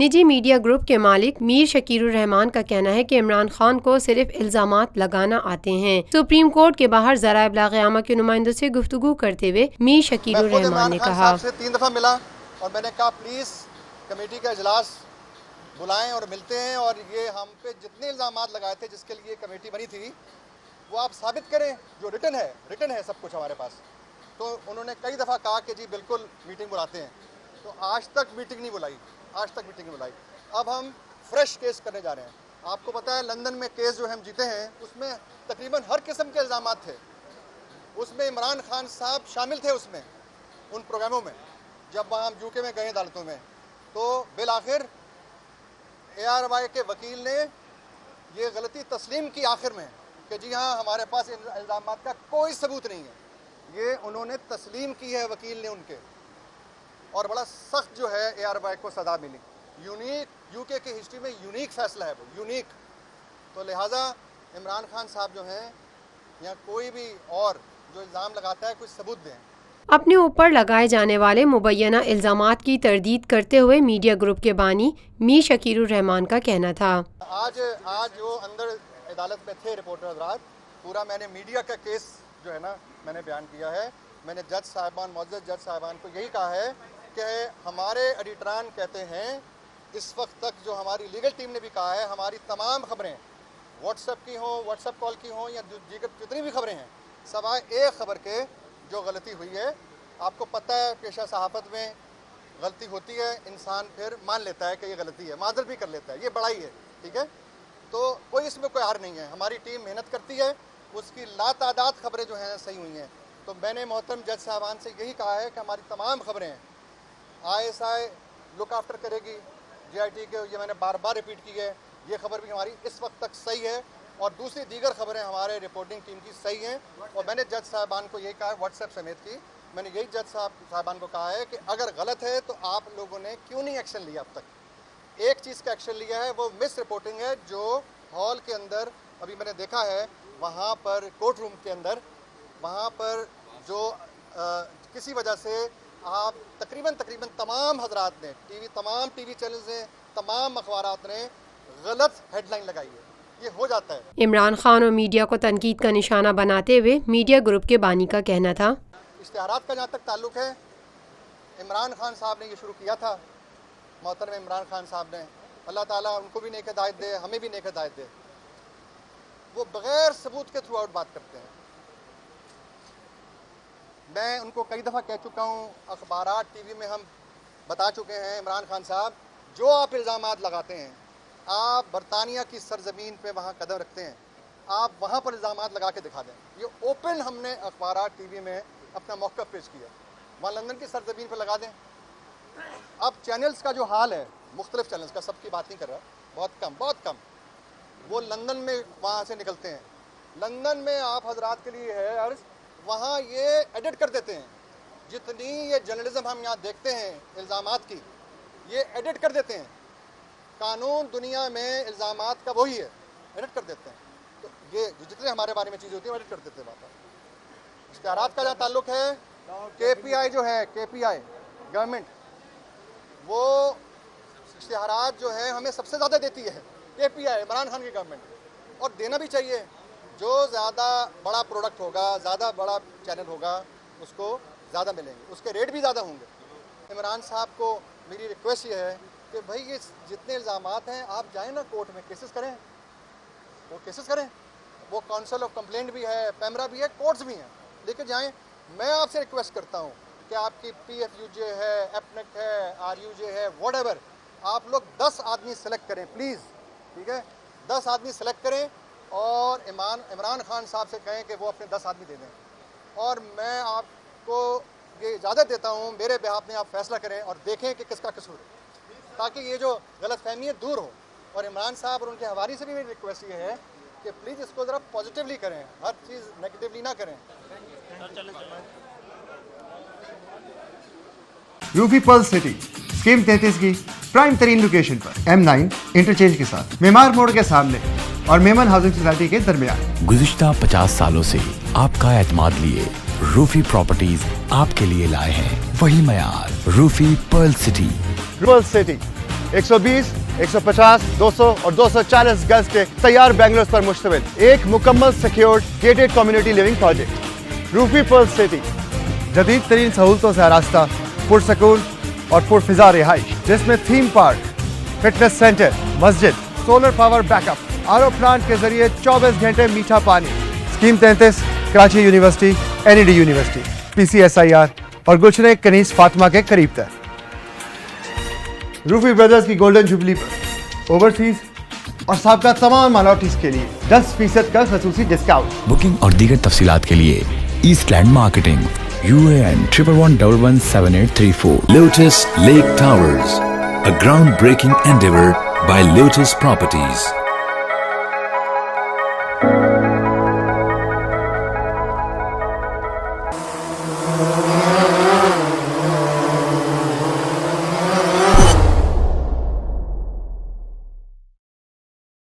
निजी media group के मालिक मीर शकीरुर रहमान का कहना है कि इमरान खान को सिर्फ इल्जामात लगाना आते हैं। सुप्रीम कोर्ट के बाहर ज़राए इब्लाग़ क़यामा के नुमाइंदों से गुफ्तगू करते हुए मीर शकीरुर रहमान ने कहा, 3 दफ़ा मिला और मैंने कहा प्लीज़ कमेटी का इजलास बुलाएं और मिलते हैं और ये हम पे जितने इल्ज़ामात लगाए थे जिसके लिए कमेटी बनी थी वो आप साबित करें, जो रिटन है सब कुछ हमारे पास। तो उन्होंने कई दफ़ा कहा कि जी बिल्कुल मीटिंग बुलाते हैं, तो आज तक मीटिंग नहीं बुलाई। अब हम फ्रेश केस करने जा रहे हैं। आपको पता है लंदन में केस जो हम जीते हैं उसमें तकरीबन हर किस्म के इल्ज़ामात थे, उसमें इमरान खान साहब शामिल थे उसमें, उन प्रोग्रामों में। जब वहाँ हम यूके में गए अदालतों में तो बिल आखिर ARY के वकील ने ये गलती तस्लीम की आखिर में कि जी हाँ हमारे पास इल्ज़ामात का कोई सबूत नहीं है, ये उन्होंने तस्लीम की है वकील ने उनके, और बड़ा सख्त जो है ARY को सज़ा मिली। यूनिक यूके की हिस्ट्री में यूनिक फैसला है वो, यूनिक। तो लिहाजा इमरान खान साहब जो हैं या कोई भी और जो इल्ज़ाम लगाता है कुछ सबूत दें। अपने ऊपर लगाए जाने वाले मुबैना इल्ज़ामात की तरदीद करते हुए मीडिया ग्रुप के बानी मीर शकीरुर रहमान का कहना था, आज जो अंदर अदालत में थे रिपोर्टर हज़रात, पूरा मैंने मीडिया का केस जो है ना मैंने बयान किया है। मैंने जज साहिबान, मुअज़्ज़ज़ जज साहिबान को यही कहा है कि हमारे एडिटरान कहते हैं इस वक्त तक, जो हमारी लीगल टीम ने भी कहा है, हमारी तमाम खबरें व्हाट्सएप की हों, व्हाट्सएप कॉल की हों या जितनी भी खबरें हैं, सवाए एक खबर के जो गलती हुई है। आपको पता है पेशा सहाफ़त में गलती होती है, इंसान फिर मान लेता है कि ये गलती है, माज़र भी कर लेता है, ये बड़ाई है, ठीक है। तो कोई इसमें कोई हार नहीं है, हमारी टीम मेहनत करती है, उसकी लातादाद खबरें जो हैं सही हुई हैं। तो मैंने मोहतरम जज साहबान से यही कहा है कि हमारी तमाम खबरें ISI लुक आफ्टर करेगी, GIT के, ये मैंने बार बार रिपीट की है, ये खबर भी हमारी इस वक्त तक सही है और दूसरी दीगर खबरें हमारे रिपोर्टिंग टीम की सही हैं। और मैंने जज साहबान को यही कहा है, व्हाट्सएप समेत की मैंने यही जज साहबान को कहा है कि अगर गलत है तो आप लोगों ने क्यों नहीं एक्शन लिया अब तक। एक चीज़ का एक्शन लिया है, वो मिस रिपोर्टिंग है, जो हॉल के अंदर अभी मैंने देखा है, वहाँ पर कोर्ट रूम के अंदर वहाँ पर जो किसी वजह से आप तकरीबन तमाम हजरात ने तमाम टीवी चैनल्स ने, तमाम अखबारात ने गलत हेडलाइन लगाई है, ये हो जाता है। इमरान खान और मीडिया को तनकीद का निशाना बनाते हुए मीडिया ग्रुप के बानी का कहना था, इश्तिहारात का जहाँ तक ताल्लुक है, इमरान खान साहब ने ये शुरू किया था, मोहतरम इमरान खान साहब ने, अल्लाह ताला उनको भी नेक हिदायत दे, हमें भी नेक हिदायत दे। वो बग़ैर सबूत के थ्रू आउट बात करते हैं। मैं उनको कई दफ़ा कह चुका हूँ, अखबारात TV में हम बता चुके हैं, इमरान खान साहब जो आप इल्ज़ामात लगाते हैं, आप बरतानिया की सरजमीन पे वहाँ कदम रखते हैं, आप वहाँ पर इल्ज़ामात लगा के दिखा दें। ये ओपन हमने अखबारात TV में अपना मौक़िफ़ पेश किया, वहाँ लंदन की सरजमीन पर लगा दें। अब चैनल्स का जो हाल है, मुख्तलिफ चैनल्स का, सबकी बात नहीं कर रहा, बहुत कम वो लंदन में वहाँ से निकलते हैं। लंदन में आप हजरात के लिए है अर्ज़, वहाँ ये एडिट कर देते हैं, जितनी ये जर्नलिज्म हम यहाँ देखते हैं इल्ज़ामात की, ये एडिट कर देते हैं। कानून दुनिया में इल्ज़ामात का वही है, एडिट कर देते हैं। तो ये जितने हमारे बारे में चीज़ें होती हैं एडिट कर देते हैं। बात इश्तिहारात का जहाँ ताल्लुक है, KPI जो है, KPI गवर्नमेंट, वो इश्तिहारात जो है हमें सबसे ज़्यादा देती है। KPI इमरान खान की गवर्नमेंट, और देना भी चाहिए। जो ज़्यादा बड़ा प्रोडक्ट होगा, ज़्यादा बड़ा चैनल होगा, उसको ज़्यादा मिलेंगे, उसके रेट भी ज़्यादा होंगे। इमरान साहब को मेरी रिक्वेस्ट ये है कि भाई ये जितने इल्ज़ामात हैं आप जाएं ना कोर्ट में, केसेस करें, वो केसेस करें, वो काउंसिल ऑफ कंप्लेंट भी है, पैमरा भी है, कोर्ट्स भी हैं, लेके जाएं। मैं आपसे रिक्वेस्ट करता हूँ कि आपकी PFUJ है, एपनेक है, RUJ है, व्हाटएवर, आप लोग 10 आदमी सेलेक्ट करें प्लीज़, ठीक है, 10 आदमी सेलेक्ट करें और इमरान खान साहब से कहें कि वो अपने 10 आदमी दे दें। और मैं आपको ये इजाज़त देता हूँ, मेरे बिहाफ में आप फैसला करें और देखें कि किसका कसूर है, ताकि ये जो गलतफहमी है दूर हो। और इमरान साहब और उनके हवारी से भी मेरी रिक्वेस्ट ये है कि प्लीज़ इसको ज़रा पॉजिटिवली करें, हर चीज़ नेगेटिवली ना करें। रूफी पर्ल सिटी स्कीम 33 की प्राइम तरीन लोकेशन पर M9 इंटरचेंज के साथ मेमार मोड़ के सामने और मेमन हाउसिंग सोसाइटी के दरमियान। गुज़िश्ता 50 सालों से आपका एतमाद लिए रूफी प्रॉपर्टीज आपके लिए लाए हैं वही मयार। Rufi Pearl city. 120, 150, 200 और 240 गज के तैयार बंगलोज पर मुश्तमिल एक मुकम्मल secured gated community living project Roofi Pearl City. जदीद तरीन सहूलतों से आरास्ता, पुरसकून और पुरफिजा रिहाइश, जिसमें थीम पार्क, फिटनेस सेंटर, मस्जिद, solar power backup, RO plant के जरिए 24 घंटे मीठा पानी। Scheme 33 Karachi university, NED university, PCSIR और गुलशन कनीस फातिमा के करीब तक। रूफी ब्रदर्स की गोल्डन जुबली पर ओवरसीज और साबका तमाम माइनॉरिटीज के लिए 10% का खसूसी डिस्काउंट। बुकिंग और दीगर तफसीलात के लिए ईस्टलैंड marketing, UAN 11117834। Lotus Lake Towers, a groundbreaking endeavor by Lotus Properties.